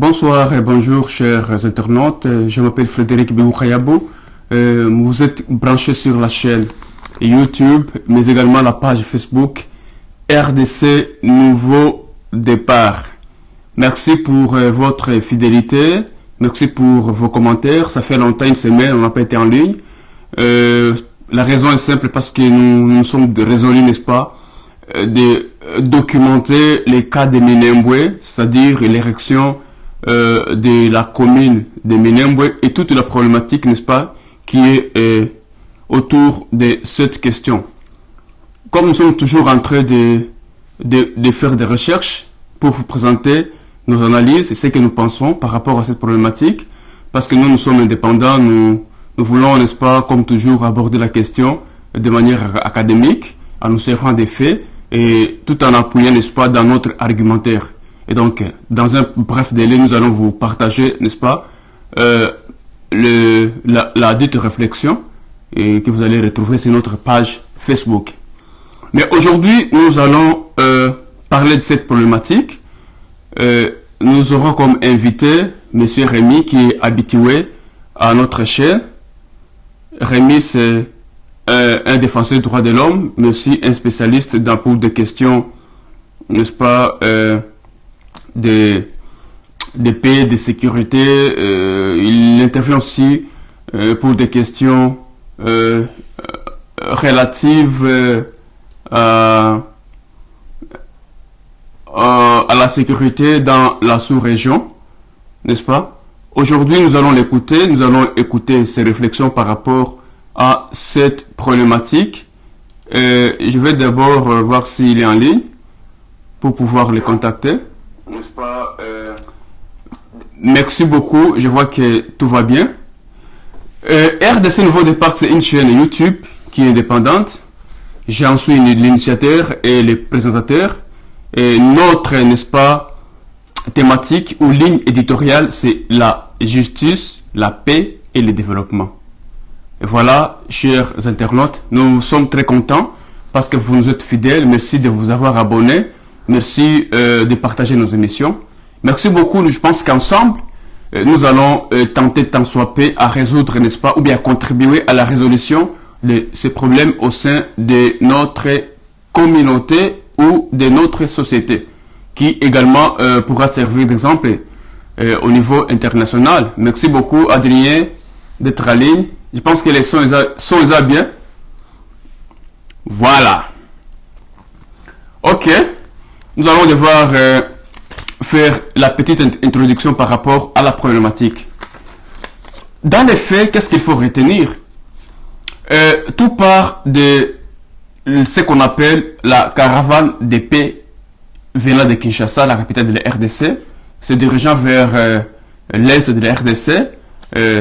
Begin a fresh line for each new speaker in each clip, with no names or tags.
Bonsoir et bonjour chers internautes, je m'appelle Frédéric Behoukayabou. Vous êtes branchés sur la chaîne YouTube, mais également la page Facebook RDC Nouveau Départ. Merci pour votre fidélité, merci pour vos commentaires. Ça fait longtemps, une semaine, on n'a pas été en ligne. La raison est simple parce que nous sommes résolus, n'est-ce pas, de documenter les cas de Minembwe, c'est-à-dire l'érection de la commune de Minembwe et toute la problématique, n'est-ce pas, qui est autour de cette question. Comme nous sommes toujours en train de faire des recherches pour vous présenter nos analyses et ce que nous pensons par rapport à cette problématique, parce que nous sommes indépendants, nous voulons, n'est-ce pas, comme toujours, aborder la question de manière académique, en nous servant des faits et tout en appuyant, n'est-ce pas, dans notre argumentaire. Et donc, dans un bref délai, nous allons vous partager, n'est-ce pas, la dite réflexion et que vous allez retrouver sur notre page Facebook. Mais aujourd'hui, nous allons parler de cette problématique. Nous aurons comme invité M. Rémi, qui est habitué à notre chaîne. Rémi, c'est un défenseur des droits de l'homme, mais aussi un spécialiste pour des questions, n'est-ce pas, de paix, de sécurité. Il intervient aussi pour des questions relatives à la sécurité dans la sous-région, n'est-ce pas? Aujourd'hui, nous allons l'écouter, nous allons écouter ses réflexions par rapport à cette problématique. Je vais d'abord voir s'il est en ligne pour pouvoir le contacter. N'est-ce pas, merci beaucoup, je vois que tout va bien. RDC Nouveau Départ, c'est une chaîne YouTube qui est indépendante. J'en suis l'initiateur et le présentateur. Et notre, n'est-ce pas, thématique ou ligne éditoriale, c'est la justice, la paix et le développement. Et voilà, chers internautes, nous sommes très contents parce que vous nous êtes fidèles. Merci de vous avoir abonnés. Merci de partager nos émissions. Merci beaucoup. Je pense qu'ensemble, nous allons tenter tant soit peu à résoudre, n'est-ce pas, ou bien à contribuer à la résolution de ces problèmes au sein de notre communauté ou de notre société, qui également pourra servir d'exemple au niveau international. Merci beaucoup, Adrien, d'être en ligne. Je pense que les sons sont bien. Voilà. Ok. Nous allons devoir faire la petite introduction par rapport à la problématique. Dans les faits, qu'est-ce qu'il faut retenir? Tout part de ce qu'on appelle la caravane de paix venant de Kinshasa, la capitale de la RDC, se dirigeant vers l'est de la RDC.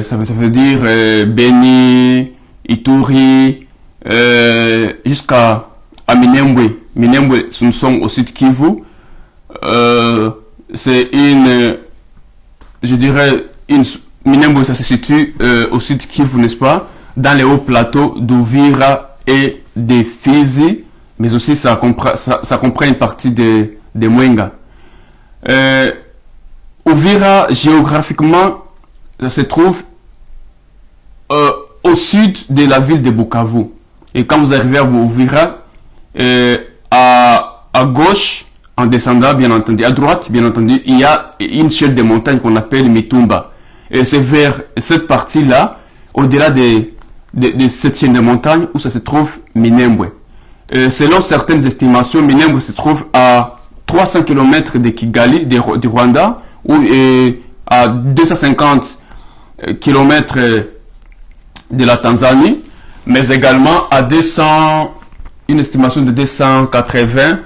Ça veut dire Beni, Ituri, jusqu'à Minembwe. Minembwe, nous sommes au sud Kivu. C'est je dirais, Minembwe, ça se situe au sud Kivu, n'est-ce pas, dans les hauts plateaux d'Uvira et de Fizi, mais aussi ça comprend une partie de Mwenga. Uvira, géographiquement, ça se trouve au sud de la ville de Bukavu. Et quand vous arrivez à Uvira, à gauche, en descendant, bien entendu, à droite, bien entendu, il y a une chaîne de montagnes qu'on appelle Mitumba. Et c'est vers cette partie-là, au-delà de cette chaîne de montagnes, où ça se trouve Minembwe. Selon certaines estimations, Minembwe se trouve à 300 km de Kigali, du Rwanda, ou à 250 km de la Tanzanie, mais également à une estimation de 280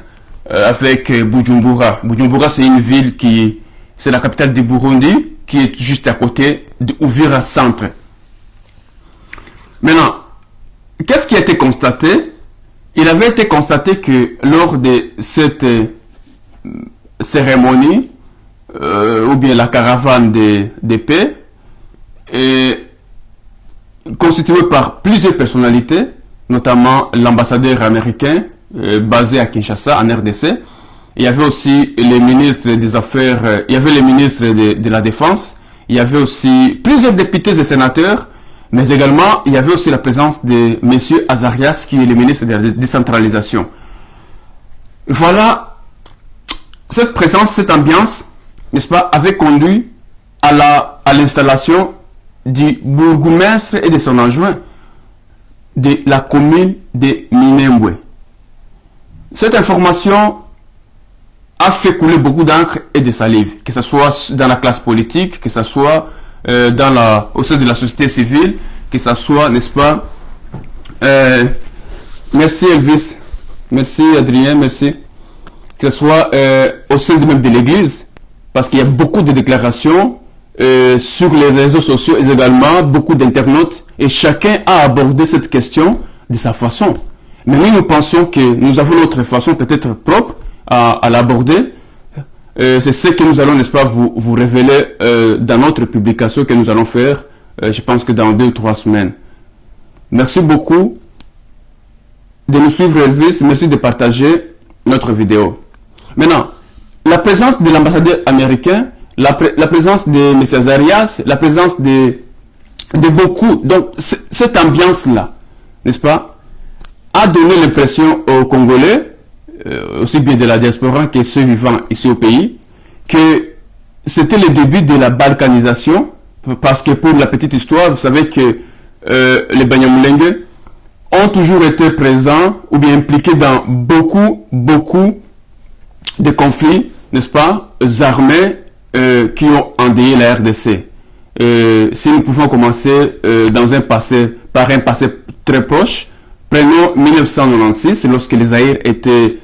avec Bujumbura. Bujumbura, c'est une ville c'est la capitale du Burundi, qui est juste à côté d'Uvira Centre. Maintenant, qu'est-ce qui a été constaté? Il avait été constaté que lors de cette cérémonie, ou bien la caravane de paix, constituée par plusieurs personnalités, notamment l'ambassadeur américain basé à Kinshasa, en RDC, il y avait aussi les ministres des Affaires, il y avait les ministres de la Défense, il y avait aussi plusieurs députés et sénateurs, mais également il y avait aussi la présence de M. Azarias, qui est le ministre de la décentralisation. Voilà, cette présence, cette ambiance, n'est-ce pas, avait conduit à l'installation du bourgmestre et de son adjoint de la commune de Minembwe. Cette information a fait couler beaucoup d'encre et de salive, que ce soit dans la classe politique, que ce soit au sein de la société civile, que ce soit, n'est-ce pas, merci Elvis, merci Adrien, merci, que ce soit au sein même de l'église, parce qu'il y a beaucoup de déclarations sur les réseaux sociaux et également beaucoup d'internautes, et chacun a abordé cette question de sa façon. Mais nous pensons que nous avons notre façon peut-être propre à l'aborder. C'est ce que nous allons, n'est-ce pas, vous révéler dans notre publication que nous allons faire, je pense que dans 2 ou 3 semaines. Merci beaucoup de nous suivre, Elvis. Merci de partager notre vidéo. Maintenant, la présence de l'ambassadeur américain, la présence de M. Azarias, la présence de beaucoup, donc cette ambiance-là, n'est-ce pas, a donné l'impression aux Congolais, aussi bien de la diaspora que ceux vivant ici au pays, que c'était le début de la balkanisation, parce que pour la petite histoire, vous savez que les Banyamulenge ont toujours été présents ou bien impliqués dans beaucoup de conflits, n'est-ce pas, armés qui ont endeuillé la RDC. Si nous pouvons commencer par un passé très proche, prenons 1996, lorsque les Zaïre étaient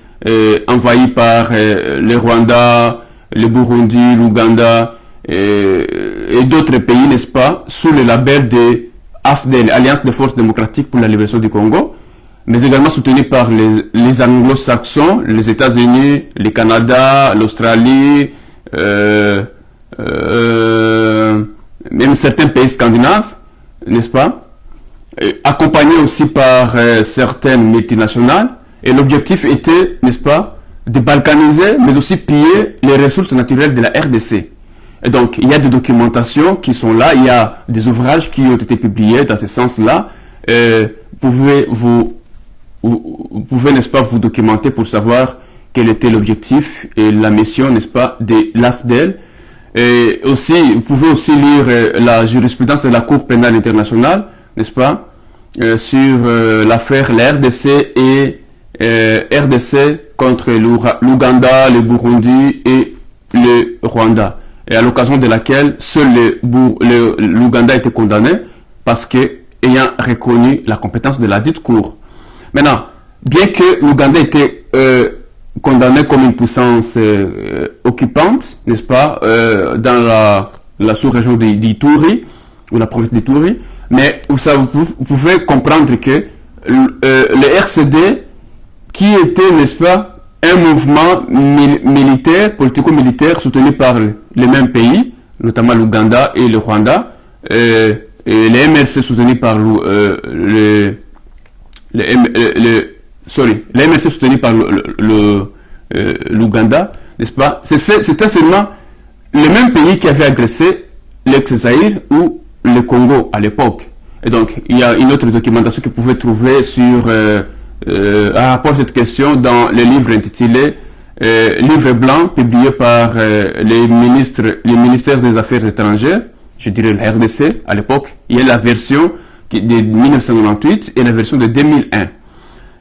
envahis par le Rwanda, le Burundi, l'Ouganda et d'autres pays, n'est-ce pas, sous le label de AFDEL, Alliance des Forces Démocratiques pour la Libération du Congo, mais également soutenu par les anglo-saxons, les États-Unis, le Canada, l'Australie, même certains pays scandinaves, n'est-ce pas, accompagné aussi par certaines multinationales, et l'objectif était, n'est-ce pas, de balkaniser, mais aussi piller les ressources naturelles de la RDC. Et donc, il y a des documentations qui sont là, il y a des ouvrages qui ont été publiés dans ce sens-là. Vous pouvez, n'est-ce pas, vous documenter pour savoir quel était l'objectif et la mission, n'est-ce pas, de l'AFDEL. Et aussi, vous pouvez aussi lire la jurisprudence de la Cour pénale internationale, n'est-ce pas, sur l'affaire la RDC et RDC contre l'Ouganda, le Burundi et le Rwanda. Et à l'occasion de laquelle seul l'Ouganda a été condamné parce que ayant reconnu la compétence de la dite cour. Maintenant, bien que l'Ouganda était condamné comme une puissance occupante, n'est-ce pas, dans la sous-région d'Ituri, ou la province d'Ituri, mais vous pouvez comprendre que le RCD, qui était, n'est-ce pas, un mouvement militaire, politico-militaire, soutenu par les mêmes pays, notamment l'Ouganda et le Rwanda, et les MLC soutenus par les MLC soutenus par l'Ouganda, n'est-ce pas? C'était seulement les mêmes pays qui avaient agressé l'ex-Zaïre ou le Congo à l'époque. Et donc, il y a une autre documentation que vous pouvez trouver sur à rapport à cette question dans le livre intitulé Livre blanc, publié par les ministères des Affaires étrangères, je dirais le RDC à l'époque. Il y a la version de 1998 et la version de 2001.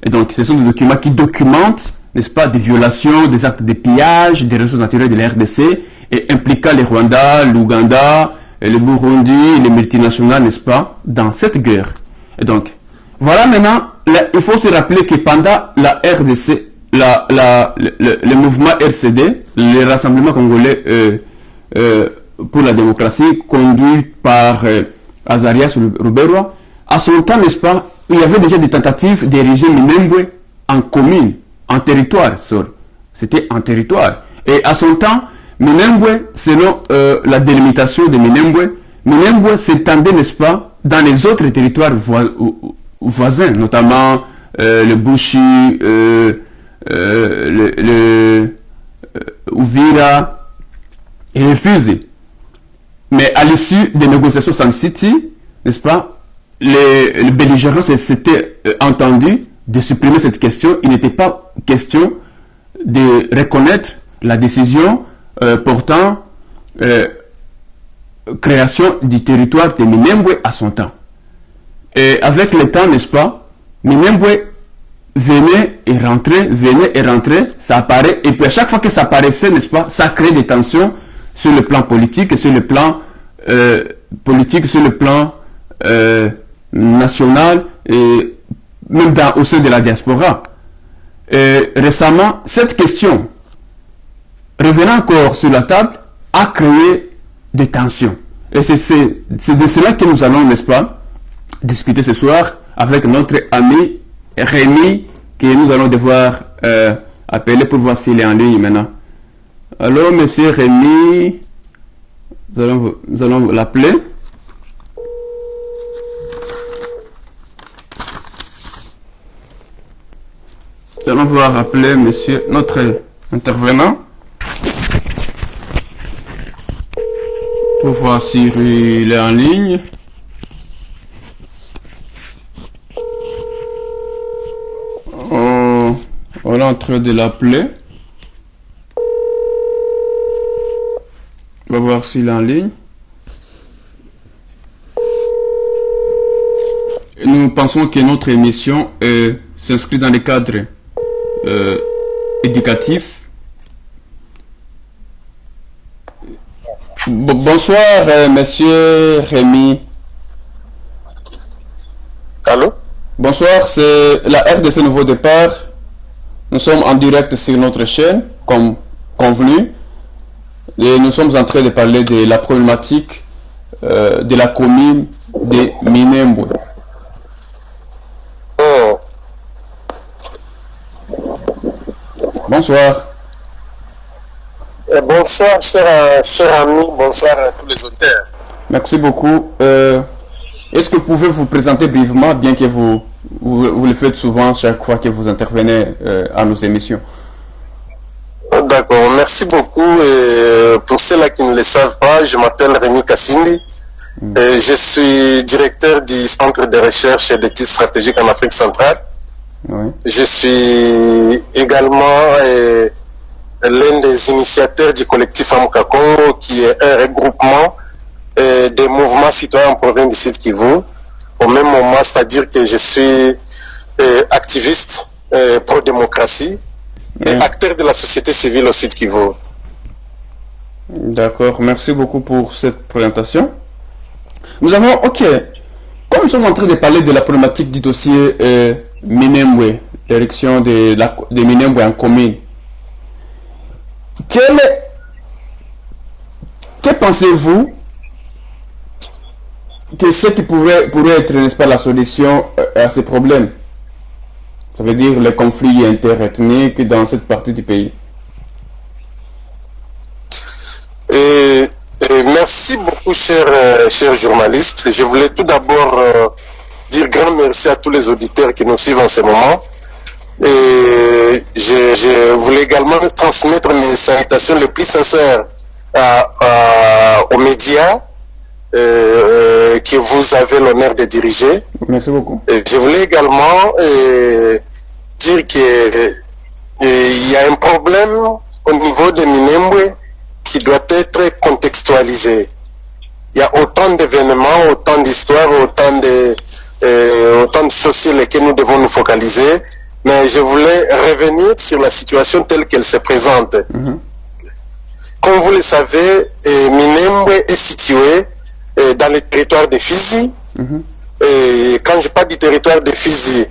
Et donc, ce sont des documents qui documentent, n'est-ce pas, des violations, des actes de pillage des ressources naturelles de la RDC et impliquant les Rwanda, l'Ouganda, le Burundi, les multinationales, n'est-ce pas, dans cette guerre. Et donc, voilà maintenant, il faut se rappeler que pendant la RDC, le mouvement RCD, le Rassemblement Congolais pour la démocratie, conduit par Azarias Ruberwa, à son temps, n'est-ce pas, il y avait déjà des tentatives d'ériger Minembwe en commune, en territoire, c'était en territoire. Et à son temps, Minembwe, selon la délimitation de Minembwe s'étendait, n'est-ce pas, dans les autres territoires voisins, notamment le Bushi, Uvira et refusé. Mais à l'issue des négociations Sun City, n'est-ce pas, les belligérants s'étaient entendus de supprimer cette question. Il n'était pas question de reconnaître la décision portant création du territoire de Minembwe à son temps. Et avec le temps, n'est-ce pas, Minembwe venait et rentrait, ça apparaît, et puis à chaque fois que ça apparaissait, n'est-ce pas, ça crée des tensions sur le plan politique, sur le plan sur le plan national, et même au sein de la diaspora. Et récemment, cette question, revenant encore sur la table, a créé des tensions. Et c'est de cela que nous allons, n'est-ce pas, discuter ce soir avec notre ami Rémi, que nous allons devoir appeler pour voir s'il est en ligne maintenant. Alors, monsieur Rémi, nous allons l'appeler. Nous allons voir appeler monsieur, notre intervenant, pour voir s'il est en ligne. On est en train de l'appeler. On va voir s'il est en ligne. Nous pensons que notre émission s'inscrit dans le cadre éducatif. Bonsoir, monsieur Rémi.
Allô?
Bonsoir, c'est la RDC Nouveau Départ. Nous sommes en direct sur notre chaîne, comme convenu. Et nous sommes en train de parler de la problématique de la commune de Minembwe.
Oh.
Bonsoir.
Bonsoir, cher ami, bonsoir à tous les auditeurs.
Merci beaucoup. Est-ce que vous pouvez vous présenter brièvement, bien que vous le faites souvent chaque fois que vous intervenez à nos émissions?
D'accord, merci beaucoup. Et pour ceux-là qui ne le savent pas, je m'appelle Rémi Kassindi. Et je suis directeur du Centre de recherche et d'études stratégiques en Afrique centrale.
Oui.
Je suis également l'un des initiateurs du collectif Amkakongo, qui est un regroupement des mouvements citoyens en province du Sud Kivu. Au même moment, c'est-à-dire que je suis activiste pro-démocratie et acteur de la société civile au Sud Kivu.
D'accord, merci beaucoup pour cette présentation. Nous avons, ok, comme nous sommes en train de parler de la problématique du dossier Minembwe, l'érection de Minembwe en commune, que pensez-vous que ce qui pourrait être, n'est-ce pas, la solution à ces problèmes? Ça veut dire les conflits interethniques dans cette partie du pays.
Merci beaucoup, cher journaliste. Je voulais tout d'abord dire grand merci à tous les auditeurs qui nous suivent en ce moment. Et je voulais également transmettre mes salutations les plus sincères aux médias que vous avez l'honneur de diriger.
Merci beaucoup.
Et je voulais également dire qu'il y a un problème au niveau de Minembwe qui doit être contextualisé. Il y a autant d'événements, autant d'histoires, autant de choses sur lesquelles nous devons nous focaliser. Mais je voulais revenir sur la situation telle qu'elle se présente. Comme vous le savez, Minembwe est situé dans le territoire de Fizi. Et quand je parle du territoire de Fizi,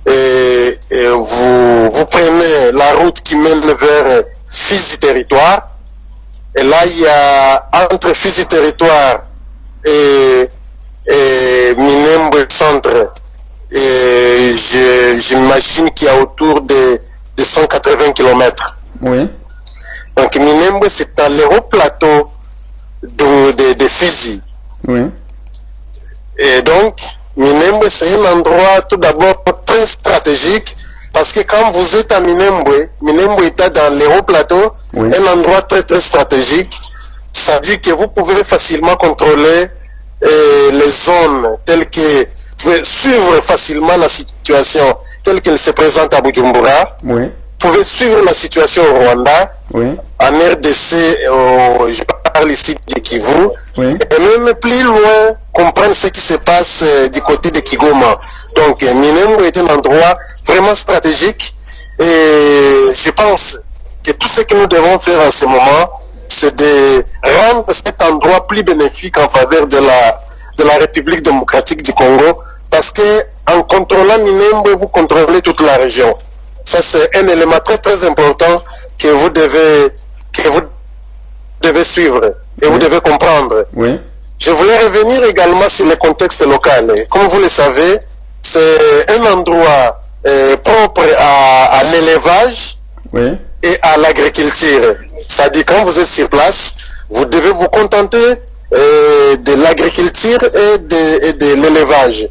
vous prenez la route qui mène vers Fizi territoire. Et là, il y a entre Fizi territoire et Minembwe centre, j'imagine qu'il y a autour de 180 km.
Oui.
Donc Minembwe, c'est à l'héros plateau de Fizi.
Oui.
Et donc, Minembwe, c'est un endroit tout d'abord très stratégique parce que quand vous êtes à Minembwe, Minembwe est dans l'héros plateau
Oui.
Un endroit très très stratégique. Ça dit que vous pouvez facilement contrôler les zones telles que vous pouvez suivre facilement la situation telle qu'elle se présente à Bujumbura.
Oui.
Vous pouvez suivre la situation au Rwanda,
Oui.
en RDC, je parle ici de Kivu,
Oui.
et même plus loin, comprendre ce qui se passe du côté de Kigoma. Donc, Minembwe est un endroit vraiment stratégique et je pense que tout ce que nous devons faire en ce moment, c'est de rendre cet endroit plus bénéfique en faveur de la République démocratique du Congo, parce que en contrôlant Minembwe, vous contrôlez toute la région. Ça, c'est un élément très très important que vous devez suivre et vous devez comprendre.
Oui.
Je voulais revenir également sur le contexte local. Comme vous le savez, c'est un endroit propre à l'élevage
Oui.
et à l'agriculture. C'est-à-dire, quand vous êtes sur place, vous devez vous contenter de l'agriculture et de l'élevage.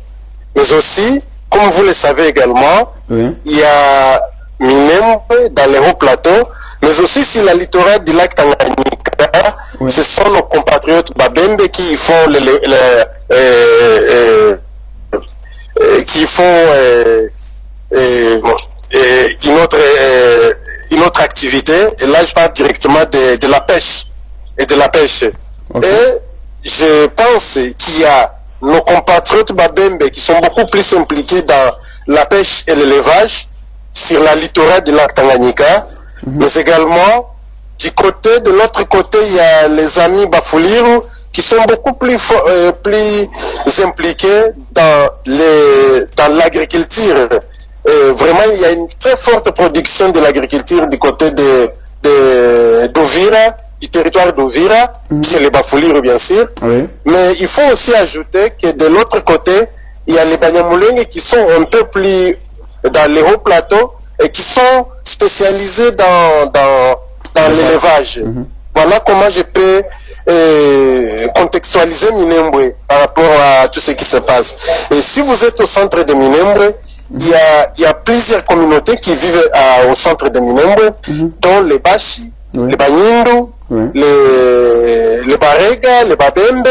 Mais aussi, comme vous le savez également,
Oui.
il y a Minembwe dans les hauts plateaux, mais aussi sur la littoral du lac Tanganyika.
Oui.
Ce sont nos compatriotes Babembe qui font une autre activité. Et là, je parle directement de la pêche et de la pêche.
Okay.
Et je pense qu'il y a nos compatriotes Babembe qui sont beaucoup plus impliqués dans la pêche et l'élevage sur la littoral du lac Tanganyika, mais également de l'autre côté, il y a les amis Bafuliru qui sont beaucoup plus impliqués dans l'agriculture. Vraiment, il y a une très forte production de l'agriculture du côté d'Ovira, du territoire d'Ovira, chez les Bafuliru bien sûr.
Oui.
Mais il faut aussi ajouter que de l'autre côté, il y a les Banyamulenge qui sont un peu plus dans les hauts plateaux et qui sont spécialisés dans l'élevage. Voilà comment je peux contextualiser Minembwe par rapport à tout ce qui se passe. Et si vous êtes au centre de Minembwe, il y a plusieurs communautés qui vivent au centre de Minembwe, dont les Bashi, les Banyindu, les Barega, les Babembe,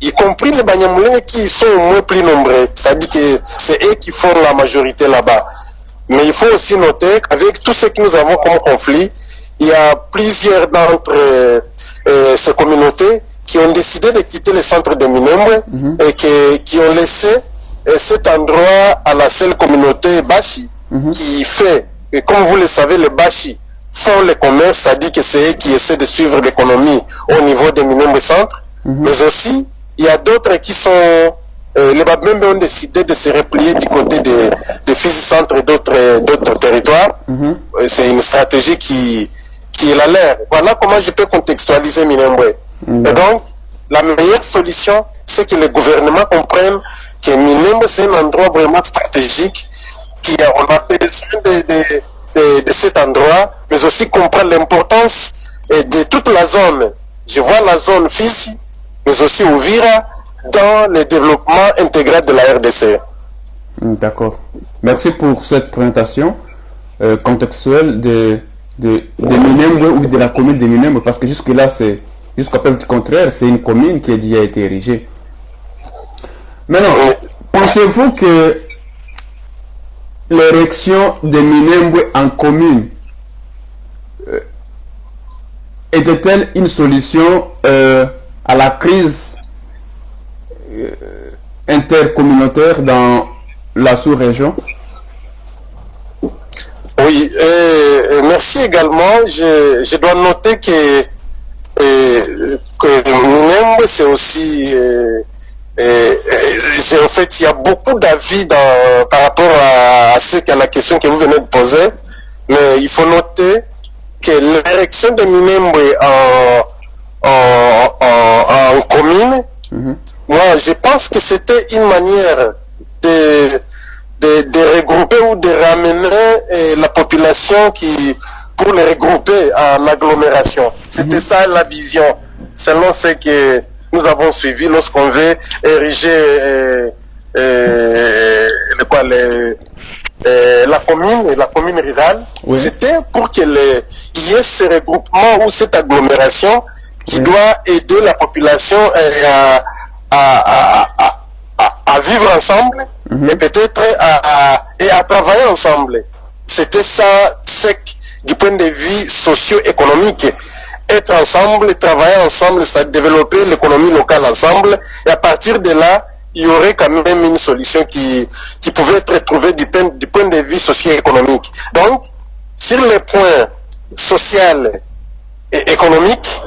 y compris les Banyamulenge qui sont au moins plus nombreux. C'est-à-dire que c'est eux qui font la majorité là-bas. Mais il faut aussi noter qu'avec tout ce que nous avons comme conflit, il y a plusieurs d'entre ces communautés qui ont décidé de quitter le centre de Minembwe et qui ont laissé cet endroit à la seule communauté Bashi qui fait, et comme vous le savez, les Bashi font le commerce, c'est-à-dire que c'est eux qui essaient de suivre l'économie au niveau de Minembwe centre, mais aussi il y a d'autres qui sont les Babembe ont décidé de se replier du côté de Fizi Centre et d'autres territoires. C'est une stratégie qui est la leur. Voilà comment je peux contextualiser Minembwe. Et donc, la meilleure solution, c'est que le gouvernement comprenne que Minembwe, c'est un endroit vraiment stratégique, on a besoin de cet endroit, mais aussi comprendre l'importance de toute la zone. Je vois la zone Fizi, mais aussi Uvira, dans le développement intégral de la RDC.
D'accord. Merci pour cette présentation contextuelle de Minembwe ou de la commune de Minembwe, parce que jusque-là, jusqu'à preuve du contraire, c'est une commune qui a déjà été érigée. Maintenant, pensez-vous que l'érection de Minembwe en commune était-elle une solution à la crise intercommunautaire dans la sous-région?
Oui, merci également. Je dois noter que Minembwe, c'est aussi en fait, il y a beaucoup d'avis par rapport à la question que vous venez de poser, mais il faut noter que l'érection de Minembwe en commune, moi, je pense que c'était une manière de regrouper ou de ramener la population pour les regrouper en agglomération. C'était ça la vision, selon ce que nous avons suivi lorsqu'on veut ériger la commune rurale,
oui.
C'était pour qu'il y ait ce regroupement ou cette agglomération qui doit aider la population à vivre ensemble et peut-être à travailler ensemble. C'était ça, c'est du point de vue socio-économique. Être ensemble, travailler ensemble, ça développer l'économie locale ensemble. Et à partir de là, il y aurait quand même une solution qui pouvait être trouvée du point de vue socio-économique. Donc, sur les points social et économique,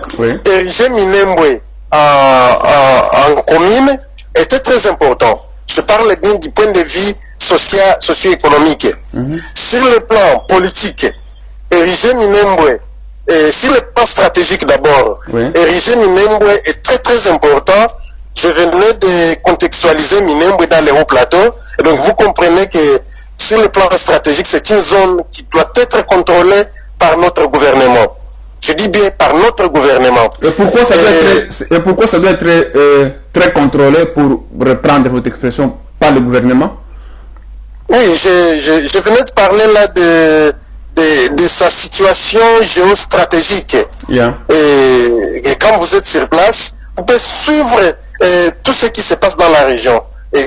ériger Minembwe en commune était très important. Je parle bien du point de vue socio-économique. Sur le plan politique, ériger Minembwe, sur le plan stratégique d'abord, ériger Minembwe est très très important. Je venais de contextualiser Minembwe dans les hauts plateaux. Et donc vous comprenez que sur le plan stratégique, c'est une zone qui doit être contrôlée par notre gouvernement. Je dis bien par notre gouvernement.
Et pourquoi ça doit être très contrôlé, pour reprendre votre expression, par le gouvernement?
Oui, je venais de parler là de sa situation géostratégique. Et quand vous êtes sur place, vous pouvez suivre tout ce qui se passe dans la région. Et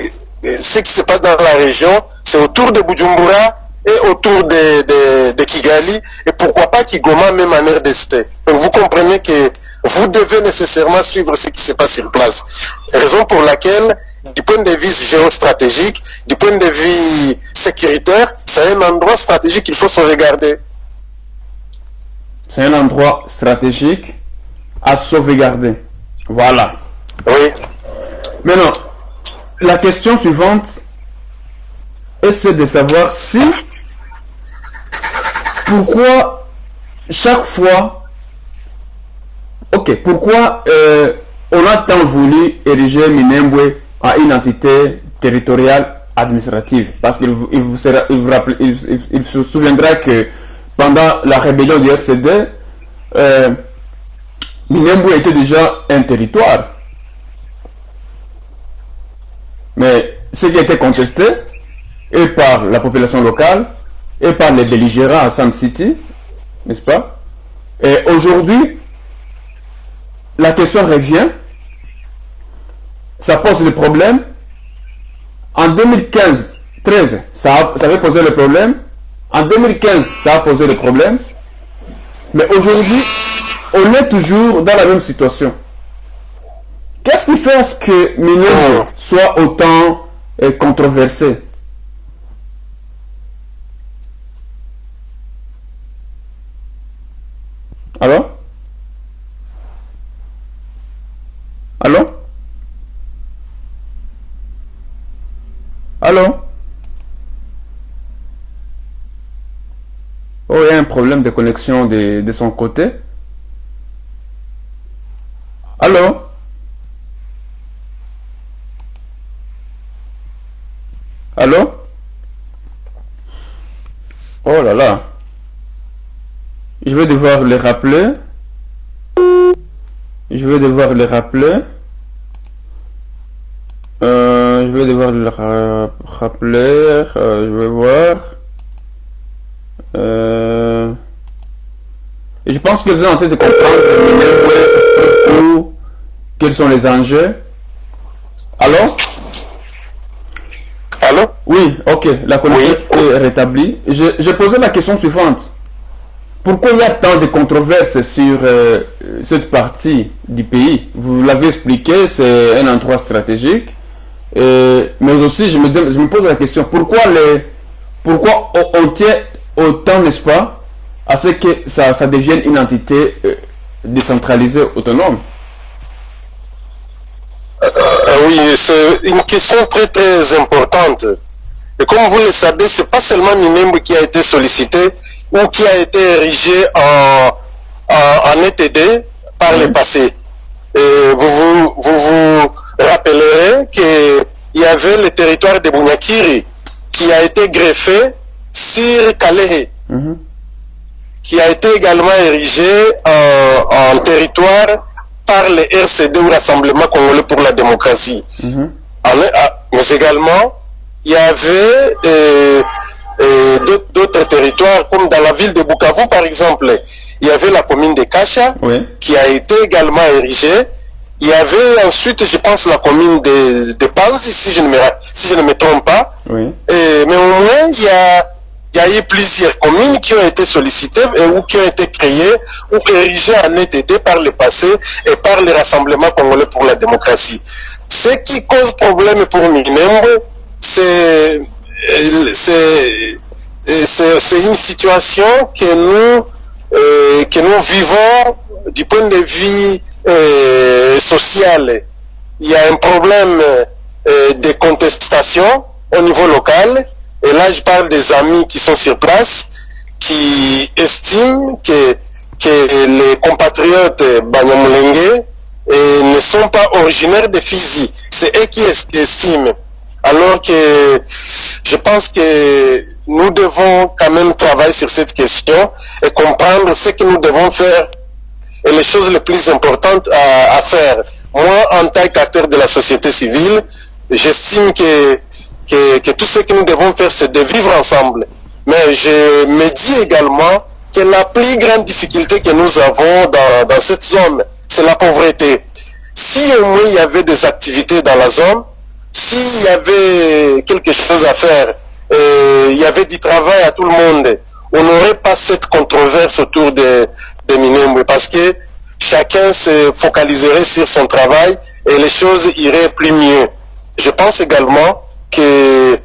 ce qui se passe dans la région, c'est autour de Bujumbura et autour de Kigali, et pourquoi pas Kigoma, même en RDC. Donc vous comprenez que vous devez nécessairement suivre ce qui se passe sur place. Raison pour laquelle, du point de vue géostratégique, du point de vue sécuritaire, c'est un endroit stratégique qu'il faut sauvegarder.
C'est un endroit stratégique à sauvegarder. Voilà.
Oui.
Maintenant, la question suivante est de savoir si, pourquoi chaque fois, pourquoi on a tant voulu ériger Minembwe à une entité territoriale administrative? Parce qu'il il se souviendra que pendant la rébellion du RCD, Minembwe était déjà un territoire. Mais ce qui était contesté, et par la population locale, et par les belligérants à Sam City, n'est-ce pas? Et aujourd'hui, la question revient, ça pose le problème. En 2015-13, ça avait posé le problème. En 2015, ça a posé le problème. Mais aujourd'hui, on est toujours dans la même situation. Qu'est-ce qui fait à ce que Minembwe soit autant controversé? Allô? Allô? Allô? Oh, il y a un problème de connexion de son côté. Allô? Allô? Oh là là. Je vais devoir les rappeler. Je vais devoir les rappeler. Je vais devoir les rappeler. Je vais voir. Et je pense que vous êtes en train de comprendre quels sont les enjeux. Allô?
Allô?
Oui, ok, la connexion est rétablie. Je posais la question suivante. Pourquoi il y a tant de controverses sur cette partie du pays? Vous l'avez expliqué, c'est un endroit stratégique. Mais aussi, je me pose la question, pourquoi on tient autant, n'est-ce pas, à ce que ça devienne une entité décentralisée, autonome?
Oui, c'est une question très très importante. Et comme vous le savez, c'est pas seulement Minembwe qui a été sollicité ou qui a été érigé en ETD par le passé. Et vous rappellerez qu'il y avait le territoire de Bunyakiri qui a été greffé sur Kalehe, qui a été également érigé en territoire par le RCD ou Rassemblement Congolais pour la démocratie. Mais également, il y avait d'autres territoires, comme dans la ville de Bukavu, par exemple, il y avait la commune de Kacha,
Oui.
qui a été également érigée. Il y avait ensuite, je pense, la commune de Panzi, si je ne me trompe pas.
Oui.
Mais au moins, il y a eu plusieurs communes qui ont été sollicitées ou qui ont été créées ou érigées en ETD par le passé et par le Rassemblement congolais pour la démocratie. Ce qui cause problème pour Minembwe, c'est une situation que nous vivons du point de vue social. Il y a un problème de contestation au niveau local. Et là, je parle des amis qui sont sur place, qui estiment que les compatriotes Banyamulenge ne sont pas originaires de Fizi. C'est eux qui estiment. Alors que je pense que nous devons quand même travailler sur cette question et comprendre ce que nous devons faire et les choses les plus importantes à faire. Moi, en tant qu'acteur de la société civile, j'estime que tout ce que nous devons faire, c'est de vivre ensemble. Mais je me dis également que la plus grande difficulté que nous avons dans cette zone, c'est la pauvreté. Si au moins il y avait des activités dans la zone, s'il y avait quelque chose à faire, il y avait du travail à tout le monde, on n'aurait pas cette controverse autour de Minembwe, parce que chacun se focaliserait sur son travail et les choses iraient plus mieux. Je pense également que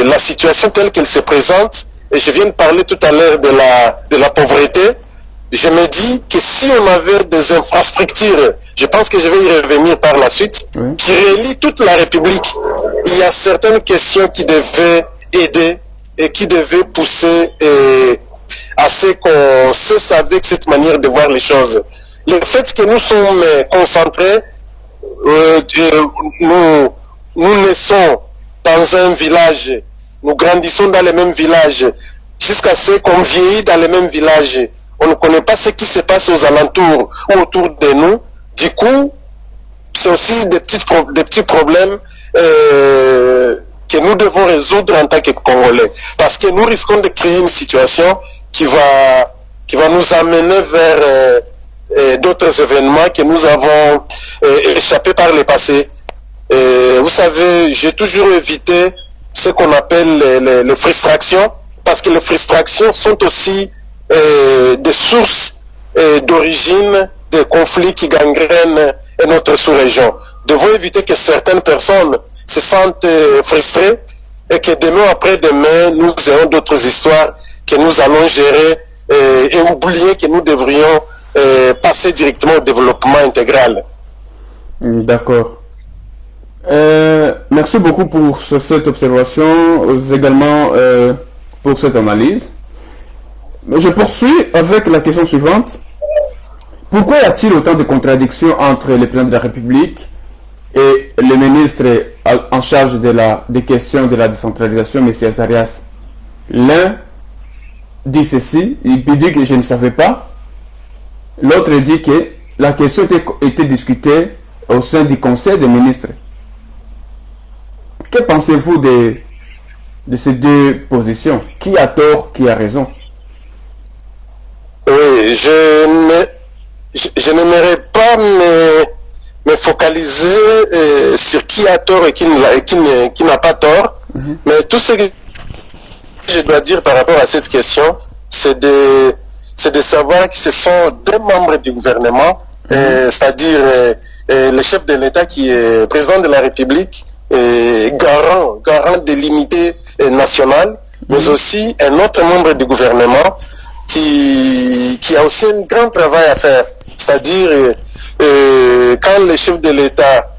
la situation telle qu'elle se présente, et je viens de parler tout à l'heure de la pauvreté, je me dis que si on avait des infrastructures, je pense que je vais y revenir par la suite, oui, qui relient toute la République, il y a certaines questions qui devaient aider et qui devaient pousser à ce qu'on cesse avec cette manière de voir les choses. Le fait que nous sommes concentrés, nous naissons dans un village, nous grandissons dans les mêmes villages, jusqu'à ce qu'on vieillit dans les mêmes villages. On ne connaît pas ce qui se passe aux alentours ou autour de nous. Du coup, c'est aussi des petits problèmes que nous devons résoudre en tant que Congolais. Parce que nous risquons de créer une situation qui va nous amener vers d'autres événements que nous avons échappés par le passé. Vous savez, j'ai toujours évité ce qu'on appelle les frustrations, parce que les frustrations sont aussi des sources d'origine des conflits qui gangrènent notre sous-région. Nous devons éviter que certaines personnes se sentent frustrées et que demain après-demain, nous ayons d'autres histoires que nous allons gérer et oublier que nous devrions passer directement au développement intégral.
D'accord. Merci beaucoup pour cette observation, également pour cette analyse. Je poursuis avec la question suivante. Pourquoi y a-t-il autant de contradictions entre le président de la République et le ministre en charge des questions de la décentralisation, M. Azarias? L'un dit ceci, il dit que je ne savais pas. L'autre dit que la question était discutée au sein du Conseil des ministres. Que pensez-vous de ces deux positions? Qui a tort, qui a raison?
Oui, je n'aimerais pas me focaliser sur qui a tort et qui n'a pas tort. Mm-hmm. Mais tout ce que je dois dire par rapport à cette question, c'est de savoir que ce sont deux membres du gouvernement, c'est-à-dire le chef de l'État qui est président de la République, garant de l'unité nationale, mais aussi un autre membre du gouvernement qui a aussi un grand travail à faire. C'est-à-dire, quand le chef de l'État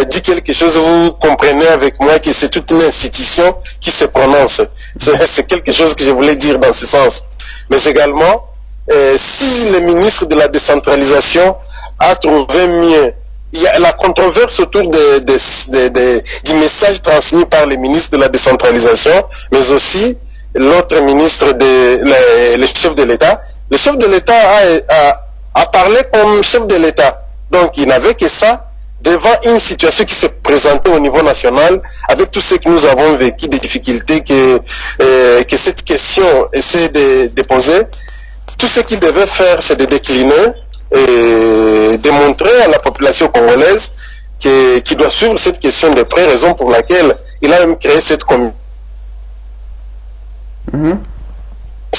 dit quelque chose, vous comprenez avec moi que c'est toute une institution qui se prononce. C'est quelque chose que je voulais dire dans ce sens. Mais également, si le ministre de la décentralisation a trouvé mieux, il y a la controverse autour du message transmis par le ministre de la décentralisation, mais aussi l'autre ministre, le chef de l'État. Le chef de l'État a parlé comme chef de l'État. Donc, il n'avait que ça devant une situation qui se présenter au niveau national avec tout ce que nous avons vécu, des difficultés que cette question essaie de poser. Tout ce qu'il devait faire, c'est de décliner et démontrer à la population congolaise qu'il doit suivre cette question de près, raison pour laquelle il a même créé cette commission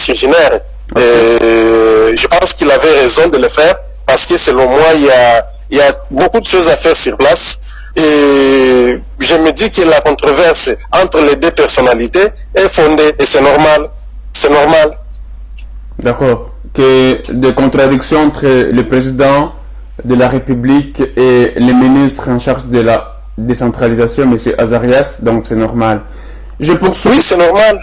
originaire. Je pense qu'il avait raison de le faire parce que selon moi, il y a beaucoup de choses à faire sur place. Et je me dis que la controverse entre les deux personnalités est fondée et c'est normal. C'est normal.
D'accord. Que des contradictions entre le président de la République et le ministre en charge de la décentralisation, M. Azarias, donc c'est normal. Je poursuis.
Oui, c'est normal.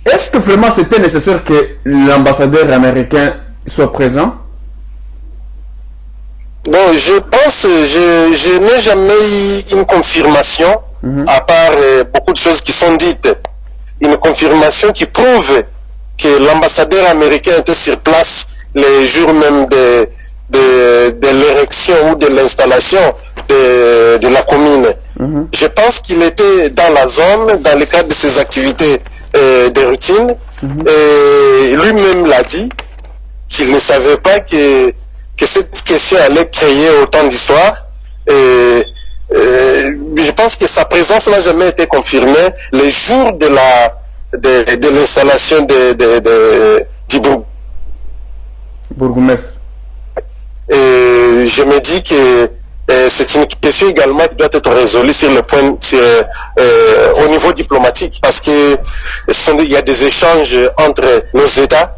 Est-ce que vraiment c'était nécessaire que l'ambassadeur américain soit présent?
Bon, je pense, je n'ai jamais eu une confirmation, à part beaucoup de choses qui sont dites. Une confirmation qui prouve que l'ambassadeur américain était sur place les jours même de l'érection ou de l'installation de la commune. Je pense qu'il était dans la zone, dans le cadre de ses activités de routine, et lui-même l'a dit, qu'il ne savait pas que cette question allait créer autant d'histoires. Et je pense que sa présence n'a jamais été confirmée les jours de l'installation du
bourgmestre.
Et je me dis que c'est une question également qui doit être résolue sur le point, au niveau diplomatique, parce que il y a des échanges entre nos États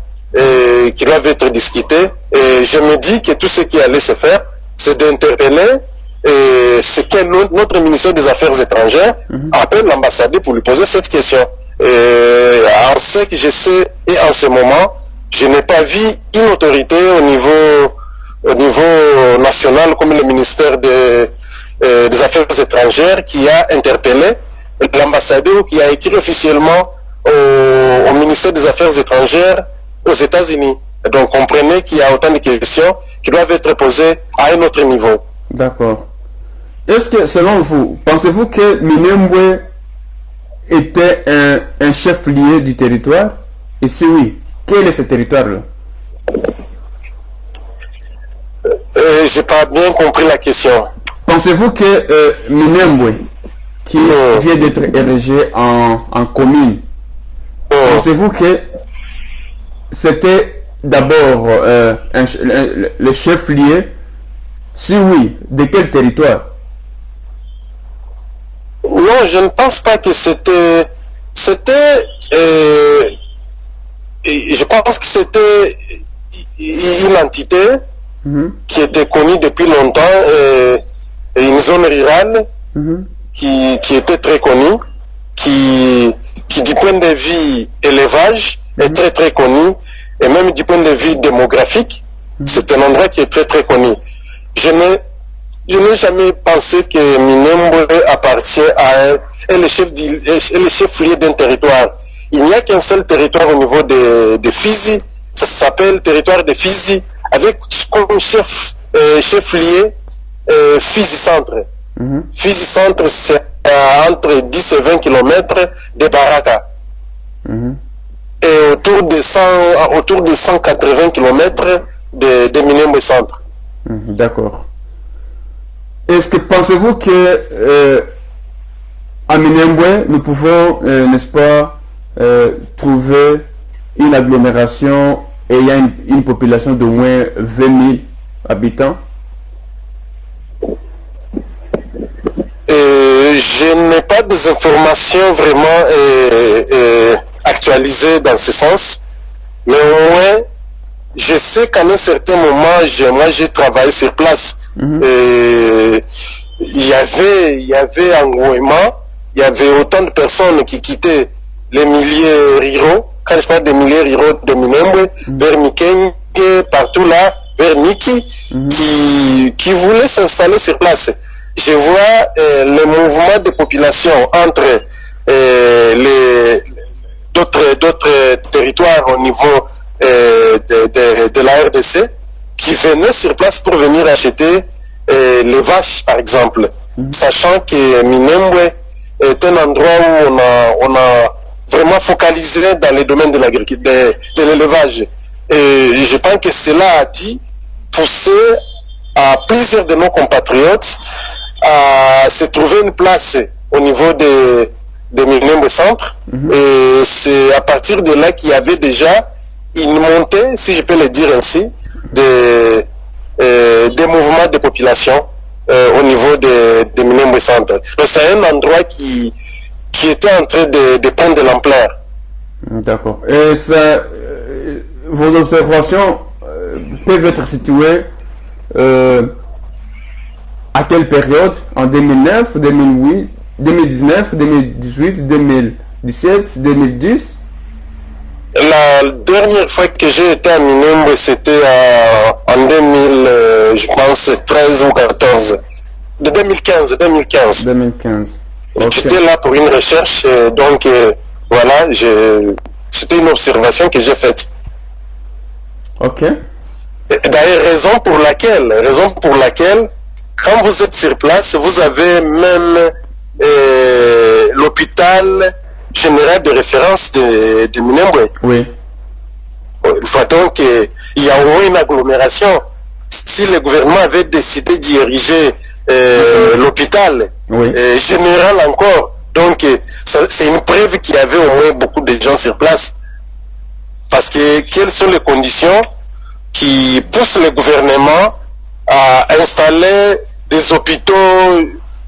qui doivent être discutés. Et je me dis que tout ce qui allait se faire, c'est d'interpeller ce qu'est notre ministère des Affaires étrangères, appelle l'ambassadeur pour lui poser cette question. En ce que je sais, et en ce moment, je n'ai pas vu une autorité au niveau national comme le ministère des Affaires étrangères qui a interpellé l'ambassadeur ou qui a écrit officiellement au ministère des Affaires étrangères aux États-Unis. Donc comprenez qu'il y a autant de questions qui doivent être posées à un autre niveau.
D'accord. Est-ce que, selon vous, pensez-vous que Minembwe était un chef-lieu du territoire? Et si oui, quel est ce territoire-là?
J'ai pas bien compris la question.
Pensez-vous que Minembwe, qui vient d'être érigé en commune, pensez-vous que c'était d'abord le chef-lieu? Si oui, de quel territoire?
Non, je ne pense pas que c'était... je pense que c'était une entité qui était connue depuis longtemps, une zone rurale qui était très connue, qui du point de vue élevage est très très connue, et même du point de vue démographique, c'est un endroit qui est très très connu. Je n'ai jamais pensé que Minembwe appartient à le chef-lieu d'un territoire. Il n'y a qu'un seul territoire au niveau de Fizi, ça s'appelle territoire de Fizi, avec comme chef-lieu Fizi Centre. Fizi Centre, c'est entre 10 et 20 km de Baraka. Et autour de 180 km de Minembwe Centre.
D'accord. Est-ce que pensez-vous que à Minembwe, nous pouvons, n'est-ce pas, trouver une agglomération ayant une population d'au moins 20 000 habitants?
Je n'ai pas des informations vraiment actualisées dans ce sens, mais au moins, je sais qu'à un certain moment, moi j'ai travaillé sur place. Il y avait engouement, il y avait autant de personnes qui quittaient les milieux ruraux, quand je parle des milieux ruraux de Minembwe, vers Mikenge, partout là, vers Miki, qui voulaient s'installer sur place. Je vois le mouvement de population entre d'autres territoires au niveau de la RDC qui venaient sur place pour venir acheter les vaches, par exemple, sachant que Minembwe est un endroit où on a vraiment focalisé dans les domaines de l'élevage. Et je pense que cela a dit pousser à plusieurs de nos compatriotes à se trouver une place au niveau de Minembwe Centre. Et c'est à partir de là qu'il y avait déjà une montée, si je peux le dire ainsi, des mouvements de population au niveau de Minembwe Centre. Donc c'est un endroit qui était en train de prendre de l'ampleur.
D'accord. Et ça, vos observations peuvent être situées à quelle période? En 2009, 2008, 2019, 2018, 2017, 2010?
La dernière fois que j'ai été à Minembwe, c'était en 2000, je pense, 13 ou 14. De 2015.
2015.
Okay. J'étais là pour une recherche, donc voilà, c'était une observation que j'ai faite.
Ok.
D'ailleurs, raison pour laquelle, quand vous êtes sur place, vous avez même l'hôpital général de référence de Minembwe.
Oui.
Il faut donc qu'il y a au moins une agglomération. Si le gouvernement avait décidé d'y ériger l'hôpital général encore, donc c'est une preuve qu'il y avait au moins beaucoup de gens sur place. Parce que quelles sont les conditions qui poussent le gouvernement à installer des hôpitaux